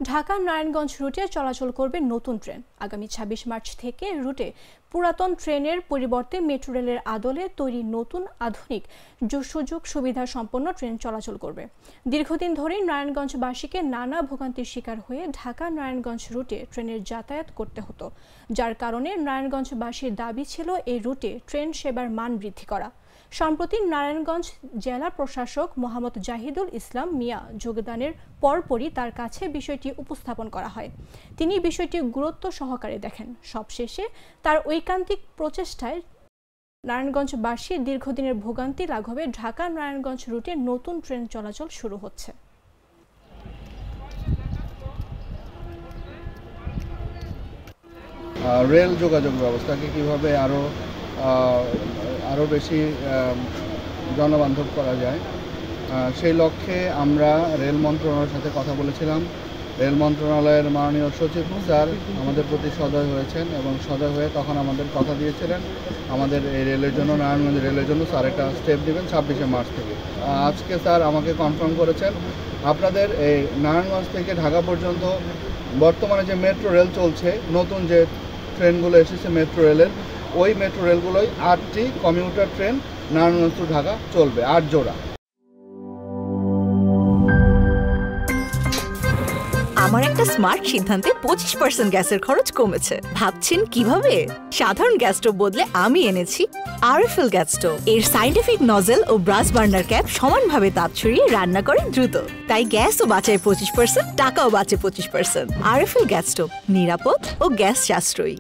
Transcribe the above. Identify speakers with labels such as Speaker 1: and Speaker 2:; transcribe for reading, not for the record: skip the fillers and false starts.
Speaker 1: ঢাকা নারায়ণগঞ্জ রুটে চলাচল করবে নতুন ট্রেন। আগামী ২৬ মার্চ থেকে রুটে পুরাতন ট্রেনের পরিবর্তে মেট্রো রেলের আদলে তৈরি নতুন আধুনিক সুযোগ সুবিধা সম্পন্ন ট্রেন চলাচল করবে। দীর্ঘদিন ধরেই নারায়ণগঞ্জবাসীকে নানা ভোগান্তির শিকার হয়ে ঢাকা নারায়ণগঞ্জ রুটে ট্রেনের যাতায়াত করতে হতো, যার কারণে নারায়ণগঞ্জবাসীর দাবি ছিল এই রুটে ট্রেন সেবার মান বৃদ্ধি করা। সম্প্রতি নারায়ণগঞ্জ জেলা প্রশাসক মোহাম্মদ জাহিদুল ইসলাম মিয়া যোগদানের পরপরই তার কাছে বিষয়টি উপস্থাপন করা হয়। তিনি বিষয়টি গুরুত্ব সহকারে দেখেন। সবশেষে তার ঐকান্তিক প্রচেষ্টায় নারায়ণগঞ্জবাসীর দীর্ঘদিনের ভোগান্তি লাঘবে ঢাকা নারায়ণগঞ্জ রুটে নতুন ট্রেন চলাচল শুরু হচ্ছে।
Speaker 2: রেল যোগাযোগ ব্যবস্থাকে কিভাবে আরও বেশি জনবান্ধব করা যায়, সেই লক্ষ্যে আমরা রেল মন্ত্রণালয়ের সাথে কথা বলেছিলাম। রেল মন্ত্রণালয়ের মাননীয় সচিব স্যার আমাদের প্রতি সদয় হয়েছেন এবং সদয় হয়ে তখন আমাদের কথা দিয়েছিলেন আমাদের এই রেলের জন্য, নারায়ণগঞ্জ রেলের জন্য স্যার একটা স্টেপ নেবেন ২৬শে মার্চ থেকে। আজকে স্যার আমাকে কনফার্ম করেছেন আপনাদের এই নারায়ণগঞ্জ থেকে ঢাকা পর্যন্ত বর্তমানে যে মেট্রো রেল চলছে, নতুন যে ট্রেনগুলো এসেছে মেট্রো রেলের, ওই মেট্রো রেলগুলোই ৮টি commuter train Narayanganj to Dhaka চলবে, ৮ জোড়া।
Speaker 3: আমার একটা স্মার্ট সিদ্ধান্তে ২৫% গ্যাসের খরচ কমেছে। ভাবছেন কিভাবে? সাধারণ গ্যাস স্টোভ বদলে আমি এনেছি আরএফএল গ্যাস স্টোভ। এর সাইন্টিফিক নজল ও ব্রাস বার্নার ক্যাপ সমানভাবে তাপ ছড়িয়ে রান্না করে দ্রুত, তাই গ্যাসও বাঁচায় ২৫%, টাকাও বাঁচে ২৫%। আরএফএল গ্যাস স্টোভ নিরাপদ ও গ্যাস সাশ্রয়ী।